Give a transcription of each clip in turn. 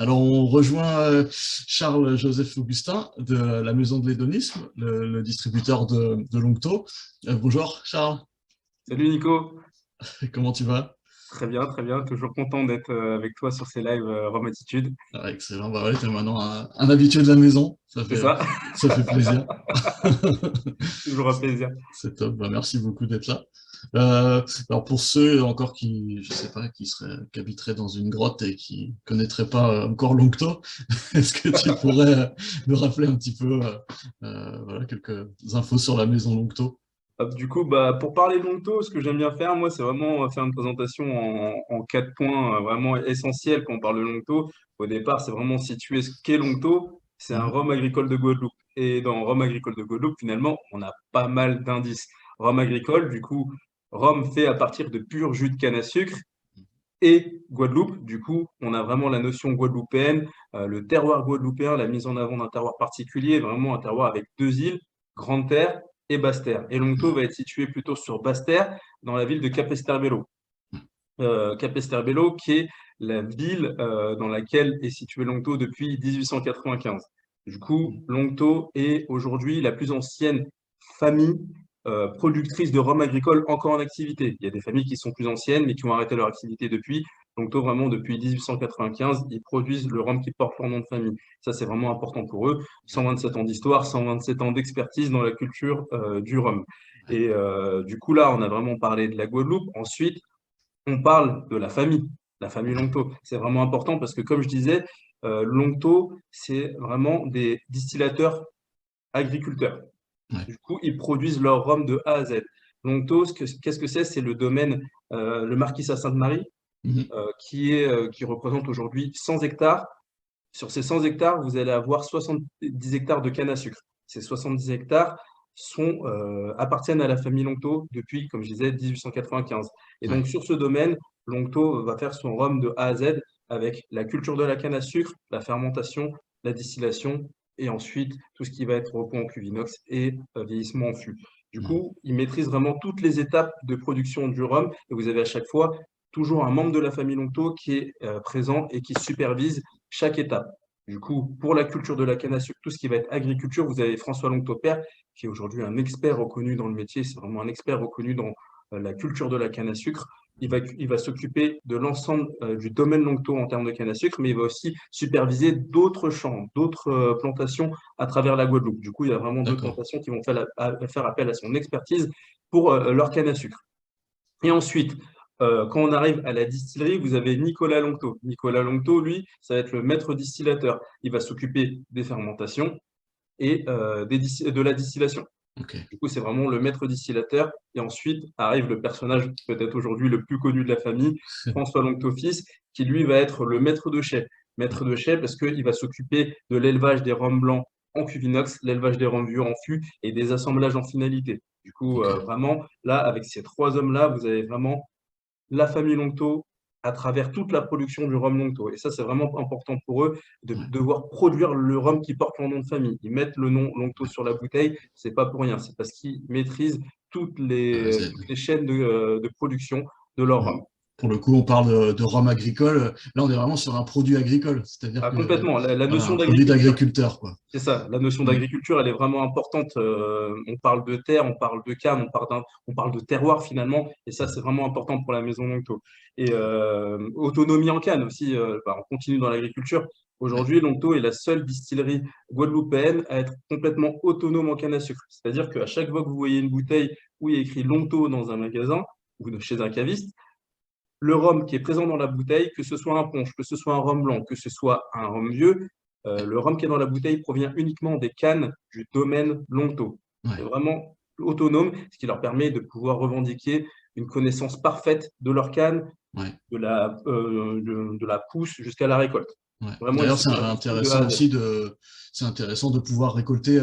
Alors, on rejoint Charles-Joseph Augustin de la Maison de l'Hédonisme, le distributeur de Longto. Bonjour Charles, Salut Nico, comment tu vas? très bien, toujours content d'être avec toi sur ces lives Rome Attitude, Ah, excellent, bah ouais, t'es maintenant un habitué de la maison, c'est ça? ça fait plaisir. Toujours un plaisir. C'est top, bah, merci beaucoup d'être là. Euh, alors pour ceux encore qui, je sais pas, qui habiteraient dans une grotte et qui connaîtraient pas encore Longto, est-ce que tu pourrais me rappeler un petit peu voilà, quelques infos sur la maison Longto? Hop, du coup, pour parler de Longto, ce que j'aime bien faire, moi, c'est vraiment faire une présentation en 4 points vraiment essentiels quand on parle de Longto. Au départ, c'est vraiment situer ce qu'est Longto. C'est un Mhm. rhum agricole de Guadeloupe. Et dans rhum agricole de Guadeloupe, finalement, on a pas mal d'indices. Rhum agricole, du coup, rhum fait à partir de pur jus de canne à sucre. Et Guadeloupe, du coup, on a vraiment la notion guadeloupéenne, le terroir guadeloupéen, la mise en avant d'un terroir particulier, vraiment un terroir avec deux îles, Grande Terre et Basse Terre. Et Longto va être situé plutôt sur Basse Terre, dans la ville de Capesterre-Belle-Eau. Capesterre-Belle-Eau, qui est la ville dans laquelle est situé Longto depuis 1895. Du coup, Longto est aujourd'hui la plus ancienne famille productrice de rhum agricole encore en activité. Il y a des familles qui sont plus anciennes, mais qui ont arrêté leur activité depuis. Longto, vraiment, depuis 1895, ils produisent le rhum qui porte leur nom de famille. Ça, c'est vraiment important pour eux. 127 ans d'histoire, 127 ans d'expertise dans la culture du rhum. Et du coup, là, on a vraiment parlé de la Guadeloupe. Ensuite, on parle de la famille Longto. C'est vraiment important parce que, comme je disais, Longto, c'est vraiment des distillateurs agriculteurs. Ouais. Du coup, ils produisent leur rhum de A à Z. Longto, qu'est-ce que c'est? C'est le domaine, le Marquis à Sainte-Marie, Mhm. qui représente aujourd'hui 100 hectares. Sur ces 100 hectares, vous allez avoir 70 hectares de canne à sucre. Ces 70 hectares appartiennent à la famille Longto depuis, comme je disais, 1895. Et donc, Ouais. sur ce domaine, Longto va faire son rhum de A à Z avec la culture de la canne à sucre, la fermentation, la distillation et ensuite tout ce qui va être repos en cuve inox et vieillissement en fût. Du Mhm. coup, il maîtrise vraiment toutes les étapes de production du rhum et vous avez à chaque fois toujours un membre de la famille Longto qui est présent et qui supervise chaque étape. Du coup, pour la culture de la canne à sucre, tout ce qui va être agriculture, vous avez François Longtopère, qui est aujourd'hui un expert reconnu dans le métier. C'est vraiment un expert reconnu dans la culture de la canne à sucre. Il va s'occuper de l'ensemble du domaine Longto en termes de canne à sucre, mais il va aussi superviser d'autres champs, d'autres plantations à travers la Guadeloupe. Du coup, il y a vraiment d'autres D'accord. plantations qui vont faire appel à son expertise pour leur canne à sucre. Et ensuite, quand on arrive à la distillerie, vous avez Nicolas Longto. Nicolas Longto, lui, ça va être le maître distillateur. Il va s'occuper des fermentations et de la distillation. Ok. Du coup, c'est vraiment le maître distillateur. Et ensuite arrive le personnage peut-être aujourd'hui le plus connu de la famille, François Longto fils, qui lui va être le maître de chai. Maître de chai parce qu'il va s'occuper de l'élevage des rhums blancs en cuve inox, l'élevage des rhums vieux en fût et des assemblages en finalité. Du coup, Ok. vraiment, là, avec ces trois hommes-là, vous avez vraiment la famille Longto à travers toute la production du rhum Longto. Et ça, c'est vraiment important pour eux de Ouais. devoir produire le rhum qui porte leur nom de famille. Ils mettent le nom Longto Ouais. sur la bouteille, c'est pas pour rien, c'est parce qu'ils maîtrisent C'est- toutes les chaînes de production de leur Ouais. rhum. Pour le coup, on parle de rhum agricole. Là, on est vraiment sur un produit agricole, c'est-à-dire Ah, que complètement, la voilà, notion un produit d'agriculture. d'agriculteur, quoi. C'est ça, la notion Mm. d'agriculture, elle est vraiment importante. On parle de terre, on parle de canne, on parle de terroir finalement, et ça, c'est vraiment important pour la maison Longto. Et autonomie en canne aussi, on continue dans l'agriculture. Ouais. Aujourd'hui, Longto est la seule distillerie guadeloupéenne à être complètement autonome en canne à sucre. C'est-à-dire qu'à chaque fois que vous voyez une bouteille où il y a écrit Longto dans un magasin ou chez un caviste, le rhum qui est présent dans la bouteille, que ce soit un punch, que ce soit un rhum blanc, que ce soit un rhum vieux, le rhum qui est dans la bouteille provient uniquement des cannes du domaine Longto. C'est Ouais. vraiment autonome, ce qui leur permet de pouvoir revendiquer une connaissance parfaite de leur canne, Ouais. de la pousse jusqu'à la récolte. Ouais. Vraiment une D'ailleurs, c'est supervision de A intéressant à Z. aussi c'est intéressant de pouvoir récolter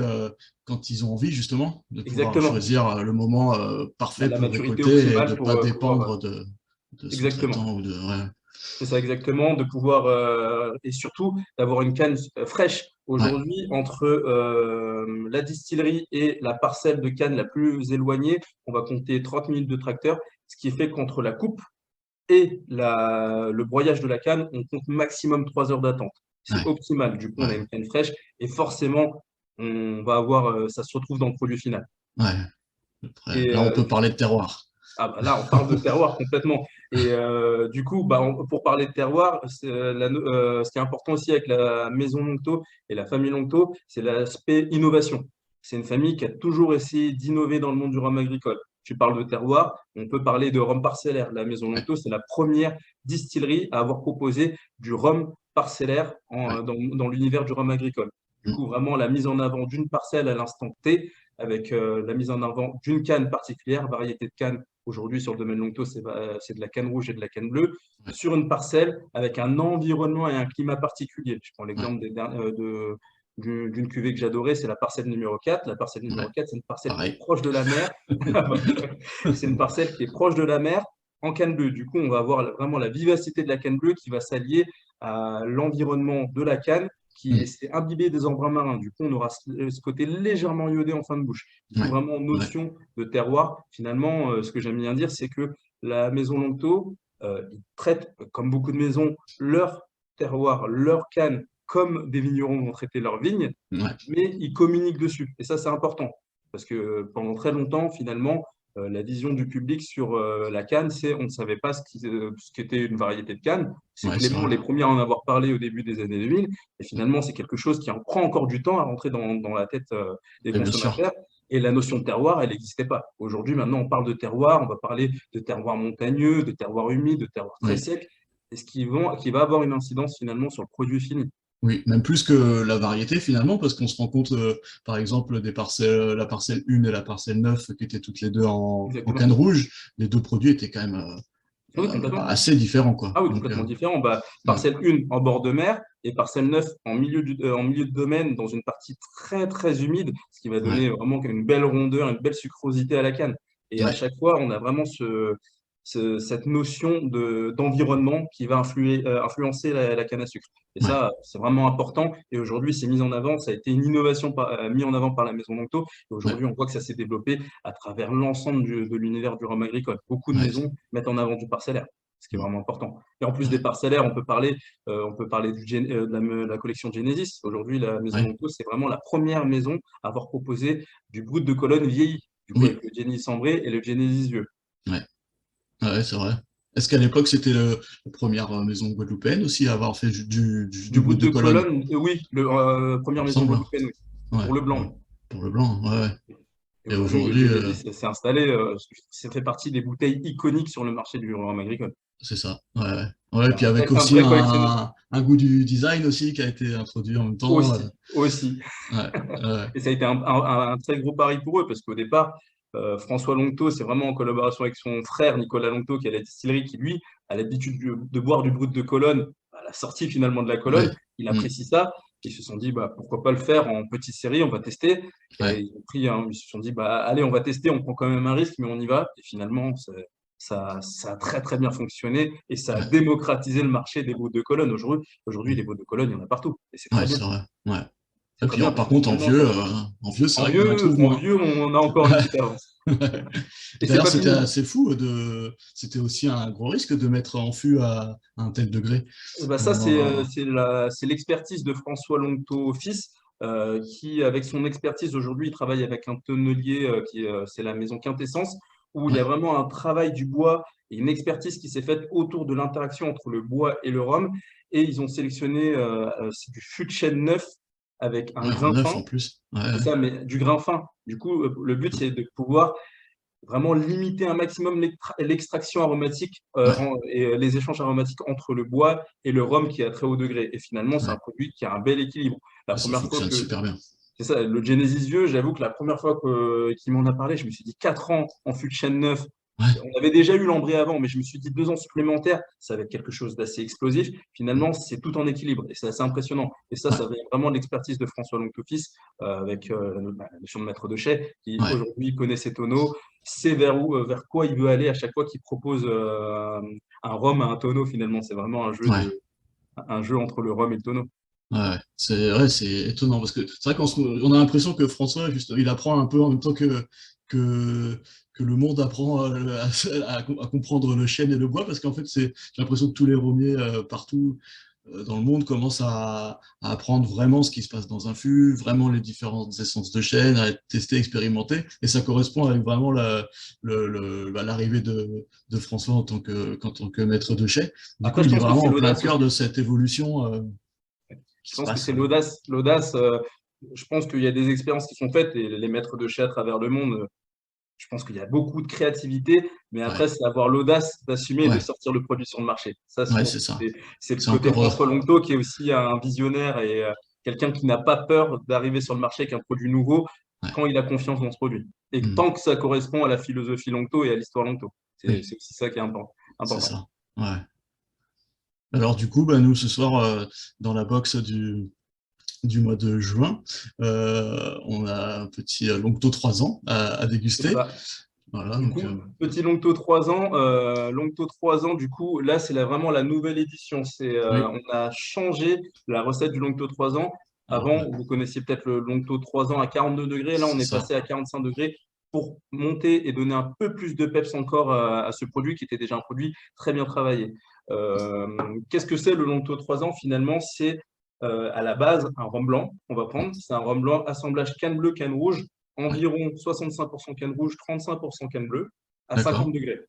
quand ils ont envie, justement, de pouvoir Exactement. choisir le moment parfait La pour maturité récolter et de optimale pas pour pouvoir. dépendre de Exactement. sous-traitants ou de. Ouais. C'est ça exactement, de pouvoir, et surtout d'avoir une canne fraîche. Ouais. Aujourd'hui, entre la distillerie et la parcelle de canne la plus éloignée, on va compter 30 minutes de tracteur, ce qui fait qu'entre la coupe et le broyage de la canne, on compte maximum 3 heures d'attente. C'est Ouais, optimal. Du coup, on a ouais, une canne fraîche et forcément, on va avoir, ça se retrouve dans le produit final. ouais. Après, Et là, on peut parler de terroir. ah bah là, on parle de terroir complètement. Et du coup, bah, pour parler de terroir, ce qui est important aussi avec la maison Longto et la famille Longto, c'est l'aspect innovation. C'est une famille qui a toujours essayé d'innover dans le monde du rhum agricole. Tu parles de terroir, on peut parler de rhum parcellaire. La maison Ouais, Longto, c'est la première distillerie à avoir proposé du rhum parcellaire ouais. dans l'univers du rhum agricole. Du Mm, coup, vraiment la mise en avant d'une parcelle à l'instant T, avec la mise en avant d'une canne particulière, variété de canne. Aujourd'hui, sur le domaine Longto, c'est de la canne rouge et de la canne bleue, ouais, sur une parcelle avec un environnement et un climat particulier. Je prends ouais, l'exemple d'une cuvée que j'adorais, c'est la parcelle numéro 4. La parcelle ouais. numéro 4, c'est une parcelle qui est Pareil. proche de la mer. C'est une parcelle qui est proche de la mer en canne bleue. Du coup, on va avoir vraiment la vivacité de la canne bleue qui va s'allier à l'environnement de la canne qui Mm, s'est imbibé des embruns marins. Du coup, on aura ce côté légèrement iodé en fin de bouche. Du coup, ouais, vraiment ouais, notion de terroir. Finalement, ce que j'aime bien dire, c'est que la maison Longto, ils traitent, comme beaucoup de maisons, leur terroir, leur canne, comme des vignerons vont traiter leurs vignes, ouais, mais ils communiquent dessus. Et ça, c'est important. Parce que pendant très longtemps, finalement, la vision du public sur la canne, c'est on ne savait pas ce qu'était une variété de canne. C'est ouais, c'est Clément vrai. les premiers à en avoir parlé au début des années 2000. Et Mm. finalement, c'est quelque chose qui en prend encore du temps à rentrer dans la tête des Et bien sûr. consommateurs. Et la notion de terroir, elle n'existait pas. Aujourd'hui, maintenant, on parle de terroir, on va parler de terroir montagneux, de terroir humide, de terroir très Oui. sec, et qui va avoir une incidence finalement sur le produit fini. Oui, même plus que la variété finalement, parce qu'on se rend compte, par exemple, des parcelles, la parcelle 1 et la parcelle 9, qui étaient toutes les deux en Exactement. canne rouge, les deux produits étaient quand même Oui, complètement. assez différents, quoi. Ah oui, Donc, complètement différent. Bah, ouais, parcelle 1 en bord de mer et parcelle 9 en milieu de domaine dans une partie très très humide, ce qui va ouais, donner vraiment une belle rondeur, une belle sucrosité à la canne. Et à ouais, chaque fois, on a vraiment cette notion d'environnement qui va influencer la canne à sucre. Et ouais, ça, c'est vraiment important. Et aujourd'hui, c'est mis en avant. Ça a été une innovation mis en avant par la Maison Longto. Et ouais, aujourd'hui, on voit que ça s'est développé à travers l'ensemble de l'univers du rhum agricole. Beaucoup de ouais, maisons mettent en avant du parcellaire, ce qui est mm, vraiment important. Et en plus des ouais, parcellaires, on peut parler de la collection Genesis. Aujourd'hui, la maison ouais, Longto, c'est vraiment la première maison à avoir proposé du brut de colonne vieilli, du coup avec oui, le Genesis ambré et le Genesis vieux. ouais, ouais, c'est vrai. Est-ce qu'à l'époque, c'était la première maison guadeloupéenne aussi à avoir fait Du du brut brut de de colonne, colonne, oui, il première me maison semble? guadeloupéenne, oui, Ouais, pour le ouais, blanc. pour le blanc, ouais, ouais. Et Et aujourd'hui, le aujourd'hui, Genesis s'est installé, ça fait partie des bouteilles iconiques sur le marché du rhum agricole. c'est ça. Ouais, ouais. Ouais, C'est puis avec un aussi vrai collectionneur un goût du design aussi qui a été introduit en même temps. aussi. Ouais, ouais, Et ça a été un très gros pari pour eux, parce qu'au départ, François Longto, c'est vraiment en collaboration avec son frère Nicolas Longto, qui a la distillerie, qui lui a l'habitude de boire du brut de colonne à la sortie finalement de la colonne. ouais, Il mm, apprécie ça. Ils se sont dit, bah, pourquoi pas le faire en petite série, on va tester. Et ouais, ils se sont dit, bah, allez, on va tester, on prend quand même un risque, mais on y va. Et finalement, ça a très très bien fonctionné et ça a ouais, démocratisé le marché des brutes de colonne. Aujourd'hui, les mm, brutes de colonne, il y en a partout. Et c'est très ouais, bien. c'est vrai. Ouais. C'est Et très puis bien parce par que contre, finalement, en vieux, c'est en vrai qu'on en vieux, trouve en moins. vieux, on a encore une petite avance. Et c'est D'ailleurs, pas c'était fini. assez fou c'était aussi un gros risque de mettre en fût à un tel degré. Et bah ça, On- c'est l'expertise de François Longto fils, qui, avec son expertise aujourd'hui, il travaille avec un tonnelier c'est la maison Quintessence, où il y a Ouais, vraiment un travail du bois et une expertise qui s'est faite autour de l'interaction entre le bois et le rhum. Et ils ont sélectionné c'est du fût de chêne neuf avec un ouais, en grain neuf fin. en plus. Ouais, C'est ouais, ça, mais du grain fin. Du coup, le but, c'est de pouvoir vraiment limiter un maximum l'extraction aromatique ouais, et les échanges aromatiques entre le bois et le rhum qui est à très haut degré. Et finalement, c'est ouais. un produit qui a un bel équilibre. La Et ça première fois fonctionne que super bien. c'est ça, le Genesis vieux, j'avoue que la première fois qu'il m'en a parlé, je me suis dit 4 ans en fût de chêne neuf. Ouais, On avait déjà eu l'ambré avant, mais je me suis dit 2 ans supplémentaires, ça va être quelque chose d'assez explosif. mm, Finalement, c'est tout en équilibre et c'est assez impressionnant. Et ouais, ça vient vraiment de l'expertise de François Longtofils avec la notion de maître de chai qui ouais, aujourd'hui connaît ses tonneaux, sait vers quoi il veut aller à chaque fois qu'il propose un rhum à un tonneau. Finalement, c'est vraiment ouais. un jeu entre le rhum et le tonneau. Ouais, c'est étonnant parce que c'est vrai on a l'impression que François, juste, il apprend un peu en même temps que, que le monde apprend à comprendre le chêne et le bois, parce qu'en fait, j'ai l'impression que tous les romiers partout dans le monde commencent à apprendre vraiment ce qui se passe dans un fût, vraiment les différentes essences de chêne, à être testé, expérimenté, et ça correspond avec vraiment l'arrivée de François en tant que maître de chai. Du coup, Après, je il est pense que vraiment c'est en plein l'audace cœur de aussi. cette évolution Je qui se pense que passe. c'est l'audace. Je pense qu'il y a des expériences qui sont faites et les maîtres de chais à travers le monde, je pense qu'il y a beaucoup de créativité, mais après, Ouais, c'est avoir l'audace d'assumer et de ouais, sortir le produit sur le marché. Ça, je ouais, pense c'est que ça. c'est le C'est côté encore. François Longto qui est aussi un visionnaire et quelqu'un qui n'a pas peur d'arriver sur le marché avec un produit nouveau Ouais. quand il a confiance dans ce produit. Et Hmm. tant que ça correspond à la philosophie Longto et à l'histoire Longto. Oui, C'est aussi ça qui est c'est important. ça. Ouais. Alors du coup, bah, nous, ce soir, dans la box du mois de juin, on a un petit Longto 3 ans à C'est déguster. ça. Voilà, Du donc, coup, petit Longto 3 ans, Longto 3 ans, du coup, là, c'est vraiment la nouvelle édition. oui. On a changé la recette du Longto 3 ans. Alors, Avant, ouais, vous connaissiez peut-être le Longto 3 ans à 42 degrés. Là, on c'est est ça. passé à 45 degrés pour monter et donner un peu plus de peps encore à ce produit qui était déjà un produit très bien travaillé. Euh, Qu'est-ce que c'est le Longto 3 ans? Finalement, c'est à la base un rhum blanc qu'on va prendre. C'est un rhum blanc assemblage canne bleue, canne rouge, Ouais, environ 65% canne rouge, 35% canne bleue, à 50 d'accord. degrés.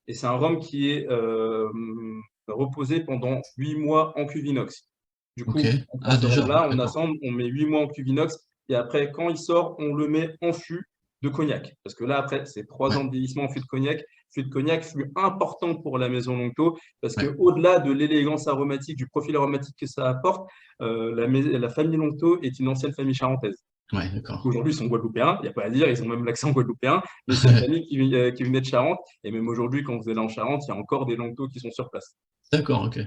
Et c'est un rhum qui est reposé pendant 8 mois en cuve inox. Du Ok. coup, on prend Ah, ce déjà, rhum-là, on d'accord. assemble, on met 8 mois en cuve inox, et après, quand il sort, on le met en fût de cognac. Parce que là, après, c'est 3 ans Ouais, de vieillissement en fût de cognac. Fût de cognac, fut important pour la maison Longto, parce ouais, qu'au-delà de l'élégance aromatique, du profil aromatique que ça apporte, la famille Longto est une ancienne famille charentaise. ouais, d'accord. Aujourd'hui, ils sont guadeloupéens, il n'y a pas à dire, ils ont même l'accent guadeloupéen, mais c'est une famille qui venait de Charente. Et même aujourd'hui, quand vous allez en Charente, il y a encore des Longto qui sont sur place. D'accord, ok.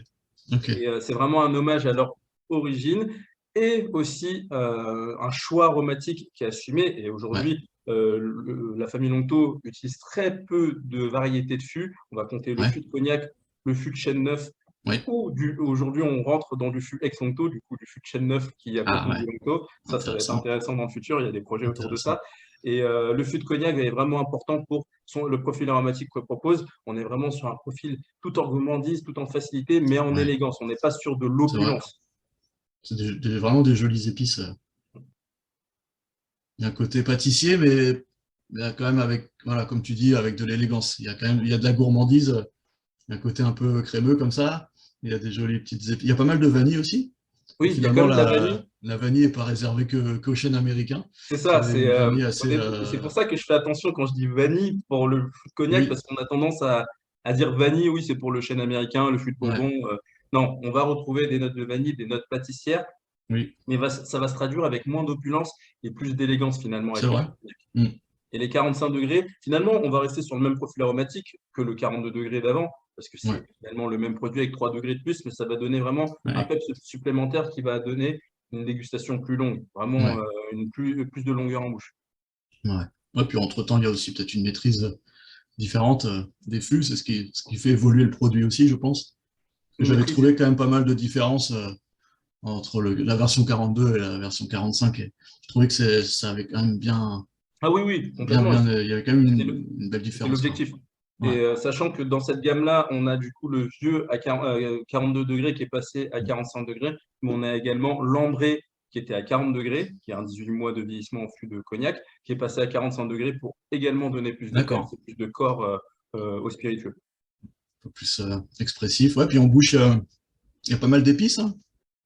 Ok. Et c'est vraiment un hommage à leur origine et aussi un choix aromatique qui est assumé. Et Ouais. aujourd'hui, la famille Longto utilise très peu de variétés de fûts. On va compter le Ouais. fût de cognac, le fût de chêne neuf. Ouais. Aujourd'hui, on rentre dans du fût ex-Longto, du coup, du fût de chêne neuf qui Ah, accompagne du ouais. Longto. Ça va être Intéressant. intéressant dans le futur. Il y a des projets autour de Intéressant. ça. Et le fût de cognac est vraiment important pour le profil aromatique qu'on propose. On est vraiment sur un profil tout en gourmandise, tout en facilité, mais en Ouais, élégance. On n'est pas sur de c'est vrai. l'opulence. C'est vraiment des jolies épices. Il y a un côté pâtissier, mais il y a quand même avec, voilà, comme tu dis, avec de l'élégance. Il y a quand même, il y a de la gourmandise. Il y a un côté un peu crémeux comme ça. Il y a des jolies petites épices. Il y a pas mal de vanille aussi. Oui, il y a quand Finalement, même de la vanille. la vanille n'est pas réservée qu'aux chênes américains. C'est Vous ça. avez une vanille assez. C'est pour ça que je fais attention quand je dis vanille pour le fût de cognac, Oui, parce qu'on a tendance à dire vanille, oui, c'est pour le chêne américain, le fût de ouais, Bourbon. Non, on va retrouver des notes de vanille, des notes pâtissières, oui, mais ça va se traduire avec moins d'opulence et plus d'élégance finalement c'est avec le vrai. fût de cognac. Mm. Et les 45 degrés, finalement, on va rester sur le même profil aromatique que le 42 degrés d'avant, parce que Ouais, c'est finalement le même produit avec 3 degrés de plus, mais ça va donner vraiment un ouais, peps supplémentaire qui va donner une dégustation plus longue, vraiment ouais, plus de longueur en bouche. ouais. Ouais, puis entre-temps, il y a aussi peut-être une maîtrise différente des fûts. C'est ce qui fait évoluer le produit aussi, je pense. Une J'avais maîtrise. trouvé quand même pas mal de différences entre la version 42 et la version 45. Et je trouvais que ça avait quand même Ah oui, oui, complètement. il y avait quand même C'était une belle c'était différence, quoi. l'objectif. Ouais, Et sachant que dans cette gamme-là, on a du coup le vieux à 42 degrés qui est passé à 45 degrés, mais on a également l'ambré qui était à 40 degrés, qui a un 18 mois de vieillissement en fût de cognac, qui est passé à 45 degrés pour également donner plus de peps d'accord. et plus de corps au spiritueux. Un peu plus expressif. Ouais, puis en bouche, il y a pas mal d'épices, hein,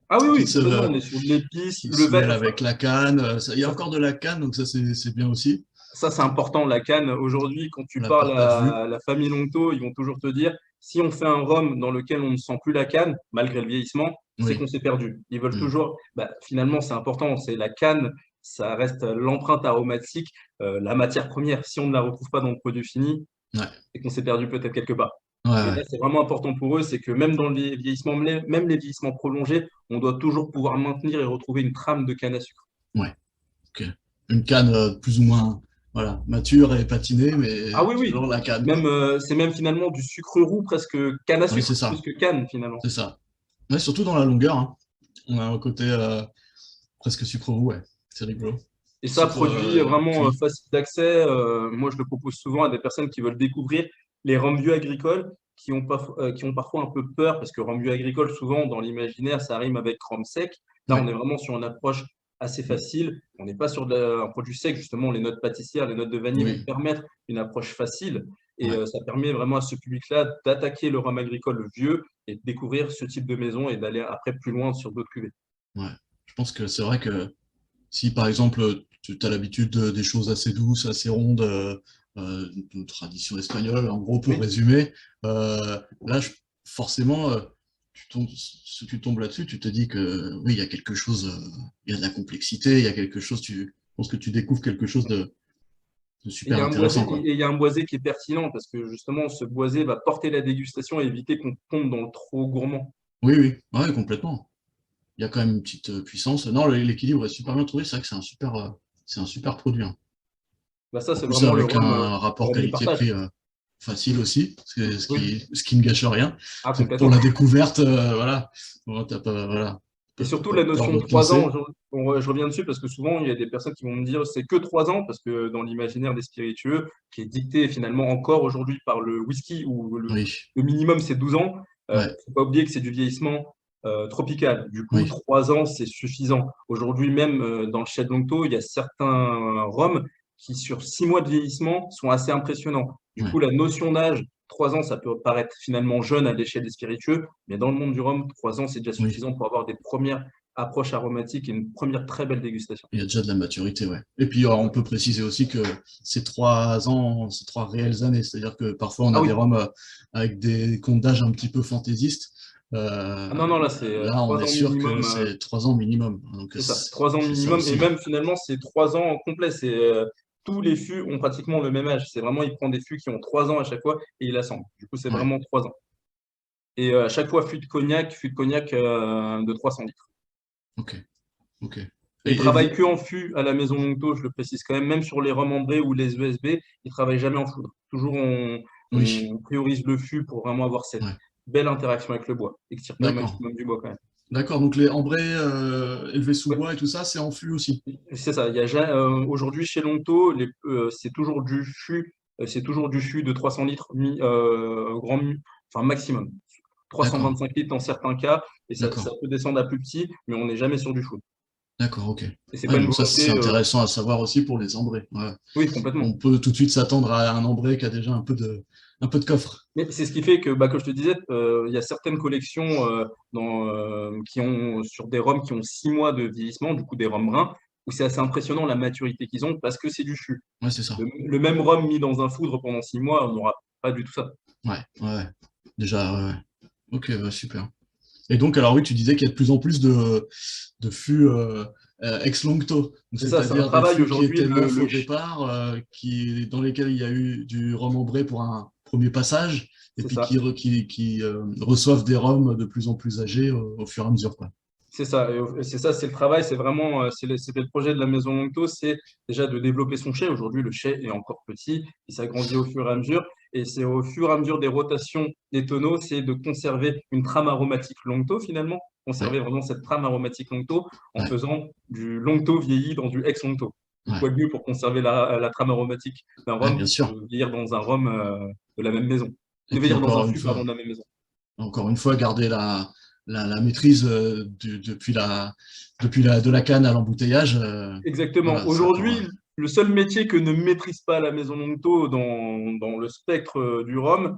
Ah oui, qui oui, complètement. se, On est sur de l'épice. qui se mêlent avec la canne. Il y a Ça, encore de la canne, donc ça, c'est bien aussi. Ça, c'est important, la canne. Aujourd'hui, quand On tu l'a parles pas vu. à la famille Longto, ils vont toujours te dire, si on fait un rhum dans lequel on ne sent plus la canne, malgré le vieillissement, c'est qu'on Oui. s'est perdu. Ils veulent Mm. toujours, finalement, c'est important, c'est la canne, ça reste l'empreinte aromatique, la matière première. Si on ne la retrouve pas dans le produit fini, Ouais. c'est qu'on s'est perdu peut-être quelque part. Ouais, Et là, ouais. c'est vraiment important pour eux, c'est que même dans le vieillissement, même les vieillissements prolongés, on doit toujours pouvoir maintenir et retrouver une trame de canne à sucre. Ouais. Ok. Une canne plus ou moins, voilà, mature et patinée, Ah mais oui, toujours oui. la canne, Même, quoi. c'est même finalement du sucre roux, presque canne à Oui, c'est sucre, plus ça. que canne finalement. C'est ça. Ouais, surtout dans la longueur, hein. On a un côté presque sucre roux, ouais. C'est rigolo. Et ça, C'est pour produit vraiment cuit. facile d'accès. Moi, je le propose souvent à des personnes qui veulent découvrir les rhums vieux agricoles, qui ont parfois un peu peur, parce que rhum vieux agricole, souvent, dans l'imaginaire, ça rime avec rhum sec. Là, on Ouais. est vraiment sur une approche assez Mm. facile. On n'est pas sur un produit sec, justement, les notes pâtissières, les notes de vanille vont Oui. permettre une approche facile. Et Ouais. ça permet vraiment à ce public-là d'attaquer le rhum agricole le vieux et de découvrir ce type de maison et d'aller après plus loin sur d'autres cuvées. Ouais. Je pense que c'est vrai que si par exemple tu as l'habitude des choses assez douces, assez rondes, de tradition espagnole, en gros pour Oui. résumer, là forcément si tu tombes là-dessus, tu te dis que oui, il y a quelque chose, il y a de la complexité, il y a quelque chose, je pense que tu découvres quelque chose de Et il y super a un boisé, intéressant, quoi. et il y a un boisé qui est pertinent parce que justement, ce boisé va porter la dégustation et éviter qu'on tombe dans le trop gourmand. Oui, oui, ouais, complètement. Il y a quand même une petite puissance. Non, l'équilibre est super bien trouvé, c'est vrai que c'est un super produit, hein. Bah ça, En c'est plus, vraiment avec un le rapport rhum de partage. qualité-prix facile aussi, Oui, ce qui ne gâche rien. ah, Pour complètement. la découverte, voilà, bon, t'as pas, voilà, Et t'as surtout pas la tort notion de de te 3 ans, lancer. je reviens dessus parce que souvent il y a des personnes qui vont me dire c'est que 3 ans, parce que dans l'imaginaire des spiritueux, qui est dicté finalement encore aujourd'hui par le whisky, où Oui, le minimum c'est 12 ans, il ne ouais, faut pas oublier que c'est du vieillissement tropical. Du coup, oui, 3 ans c'est suffisant. Aujourd'hui même dans le Chai de Longto, il y a certains rhums qui sur 6 mois de vieillissement sont assez impressionnants. Du ouais. coup, la notion d'âge, 3 ans, ça peut paraître finalement jeune à l'échelle des spiritueux, mais dans le monde du rhum, 3 ans, c'est déjà Oui, suffisant pour avoir des premières approches aromatiques et une première très belle dégustation. il y a déjà de la maturité, ouais. Et puis, on peut préciser aussi que c'est 3 réelles années. C'est-à-dire que parfois, on Ah a oui, des rhums avec des comptes d'âge un petit peu fantaisistes. ah non, non, là, c'est Là, on 3 est ans sûr que minimum. c'est 3 ans minimum. Donc, C'est ça, 3 ans c'est ça minimum. Et aussi. même finalement, c'est 3 ans complet. Tous les fûts ont pratiquement le même âge. C'est vraiment, il prend des fûts qui ont 3 ans à chaque fois et il assemble. Du coup, c'est Ouais, vraiment 3 ans. Et à chaque fois, fût de cognac de 300 litres. ok, ok. Et il Et travaille que en fût à la maison Longto, je le précise quand même, même sur les rhums ambrés ou les ESB, il travaille jamais en foudre. Toujours, oui, on priorise le fût pour vraiment avoir cette ouais, belle interaction avec le bois, extirper un d'accord. maximum du bois quand même. D'accord, donc les ambrés élevés sous Ouais, bois et tout ça, c'est en fût aussi. c'est ça. Aujourd'hui, chez Longto, c'est toujours du fût de 300 litres, enfin maximum. D'accord, 325 litres dans certains cas, et ça d'accord, peut descendre à plus petit, mais on n'est jamais sur du foudre. d'accord, ok. Et c'est pas Ouais, une donc ça, c'est volonté. intéressant à savoir aussi pour les ambrés. Ouais. Oui, complètement. On peut tout de suite s'attendre à un ambré qui a déjà un peu de coffre. Mais c'est ce qui fait que, bah, comme je te disais, il y a certaines collections qui ont, sur des rhums qui ont 6 mois de vieillissement, du coup des rhums bruns, où c'est assez impressionnant la maturité qu'ils ont parce que c'est du fût. Ouais, c'est ça. Le même rhum mis dans un foudre pendant 6 mois, on n'aura pas du tout ça. Ouais, ouais, ouais. Déjà, ouais, ouais. Ok, ouais, super. Et donc, alors oui, tu disais qu'il y a de plus en plus de fûts ex-longto, donc C'est ça, c'est un c'est-à-dire des travail fûts qui aujourd'hui. étaient neufs au départ, dans lesquels il y a eu du rhum ambré pour un premier passage, et C'est puis ça. qui reçoivent des rhums de plus en plus âgés au fur et à mesure, quoi. C'est ça, c'est ça, c'est le travail, c'est vraiment, c'était le projet de la maison Longto, c'est déjà de développer son chai. Aujourd'hui, le chai est encore petit, il s'agrandit au fur et à mesure, et c'est au fur et à mesure des rotations des tonneaux, c'est de conserver une trame aromatique Longto finalement, Ouais, conserver vraiment cette trame aromatique Longto en ouais, faisant du Longto vieilli dans du ex-Longto. Donc, ouais, quoi de mieux pour conserver la trame aromatique d'un ouais, rhum bien sûr. de vieillir dans un rhum de la même maison, Et de puis vieillir dans un fût, pardon, de la même maison. encore une fois, garder la maîtrise de la canne à l'embouteillage. Exactement. Voilà, ça pour. Aujourd'hui, le seul métier que ne maîtrise pas la Maison Longto dans le spectre du Rhum,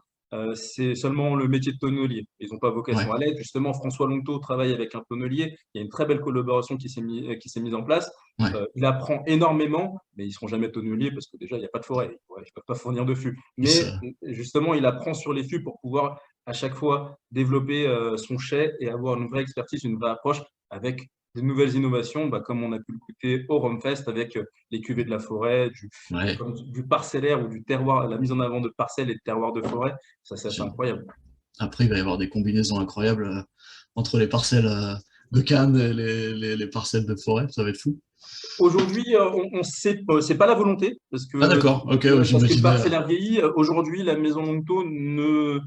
c'est seulement le métier de tonnelier. Ils n'ont pas Ouais, vocation à l'être. Justement, François Longto travaille avec un tonnelier. Il y a une très belle collaboration qui s'est mise en place. ouais, Il apprend énormément, mais ils ne seront jamais tonneliers parce que déjà, il n'y a pas de forêt. Ouais, ils ne peuvent pas fournir de fûts. puis Mais ça, justement, il apprend sur les fûts pour pouvoir à chaque fois développer son chai et avoir une vraie expertise, une vraie approche avec des nouvelles innovations, bah, comme on a pu le goûter au Rumfest avec les cuvées de la forêt, ouais, du parcellaire ou du terroir, la mise en avant de parcelles et de terroirs de forêt. Ça, c'est assez j'ai- incroyable. après, il va y avoir des combinaisons incroyables entre les parcelles de canne et les parcelles de forêt, ça va être fou. Aujourd'hui, on sait pas, c'est pas la volonté, Ah d'accord, ok, ouais, parce que le j'imaginais. parcellaire vieillit. Aujourd'hui, la maison Longto ne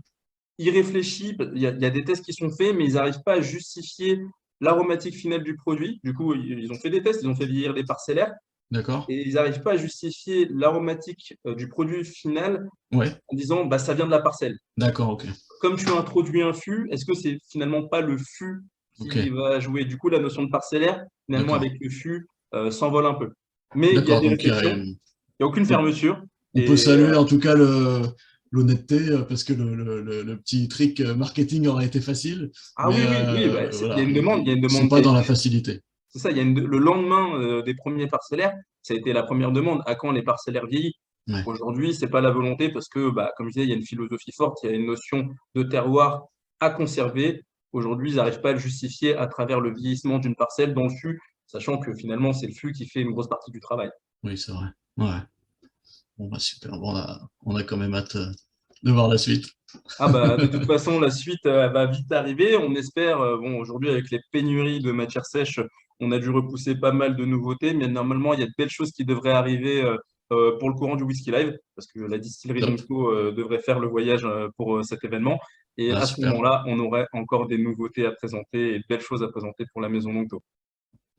y réfléchit. Il y a des tests qui sont faits, mais ils n'arrivent pas à justifier l'aromatique finale du produit. Du coup, ils ont fait des tests, ils ont fait vieillir des parcellaires. D'accord. et ils n'arrivent pas à justifier l'aromatique du produit final Ouais. en disant bah, ça vient de la parcelle. D'accord, ok. Comme tu introduis un fût, est-ce que c'est finalement pas le fût Ok. qui va jouer? Du coup, la notion de parcellaire, finalement, D'accord. avec le fût, s'envole un peu. Mais il y a D'accord. des Donc, réflexions, il n'y a aucune fermeture. on peut Et saluer en tout cas l'honnêteté, parce que le petit trick marketing aurait été facile, ah mais oui, oui, oui, bah, il y a voilà, une demande, il y a une ils sont demande qui pas a dans la été. facilité. C'est ça, il y a le lendemain des premiers parcellaires, ça a été la première demande. À quand les parcellaires vieillis? Ouais. Aujourd'hui, c'est pas la volonté parce que, bah, comme je disais, il y a une philosophie forte, il y a une notion de terroir à conserver. Aujourd'hui, ils n'arrivent pas à le justifier à travers le vieillissement d'une parcelle dans le fût, sachant que finalement, c'est le fût qui fait une grosse partie du travail. Oui, c'est vrai. Ouais. Bon, bah, super. Bon, on a quand même hâte de voir la suite. Ah bah, de toute façon, la suite va vite arriver. On espère, bon, aujourd'hui, avec les pénuries de matières sèches, on a dû repousser pas mal de nouveautés, mais normalement, il y a de belles choses qui devraient arriver pour le courant du Whisky Live, parce que la distillerie Top. Longto devrait faire le voyage pour cet événement. Et Ah, à ce super. moment-là, on aurait encore des nouveautés à présenter et de belles choses à présenter pour la maison Longto.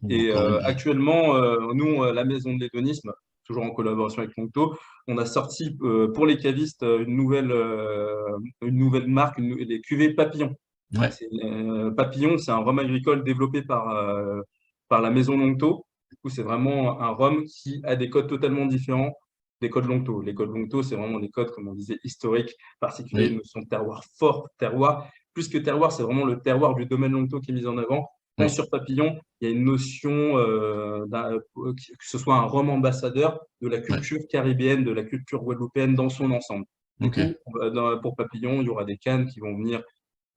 Bon, Et encore une. actuellement, nous, la maison de l'hédonisme, toujours en collaboration avec Longto, on a sorti pour les cavistes une nouvelle marque, les cuvées Papillon. Ouais. Papillon, c'est un rhum agricole développé par la maison Longto. Du coup, c'est vraiment un rhum qui a des codes totalement différents des codes Longto. Les codes Longto, c'est vraiment des codes, comme on disait, historiques, particuliers, une Oui. notion de terroir fort, terroir. Plus que terroir, c'est vraiment le terroir du domaine Longto qui est mis en avant. Quand Oui. sur Papillon, il y a une notion que ce soit un rhum ambassadeur de la Ouais. culture caribéenne, de la culture guadeloupéenne dans son ensemble. Du Ok. coup, pour Papillon, il y aura des cannes qui vont venir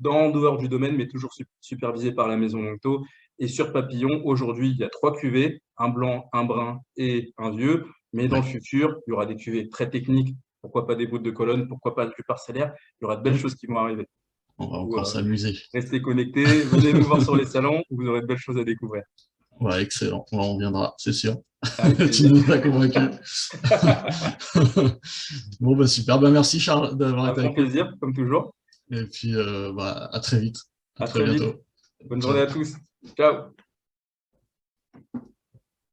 en dehors du domaine, mais toujours supervisées par la maison Longto. Et sur Papillon, aujourd'hui, il y a 3 cuvées, un blanc, un brun et un vieux. Mais dans Ouais. le futur, il y aura des cuvées très techniques. Pourquoi pas des bouts de colonne? Pourquoi pas du parcellaire? Il y aura de belles Top. choses qui vont arriver. On va Ou, encore s'amuser. restez connectés, venez nous voir sur les salons, vous aurez de belles choses à découvrir. Ouais, excellent. On viendra, c'est sûr. Avec Tu plaisir. nous as convaincus. Bon, bah super. Bah, merci Charles d'avoir Un été grand avec nous. plaisir, comme toujours. Et puis, bah, à très vite. À À très très vite. bientôt. Bonne journée Ciao. à tous. Ciao.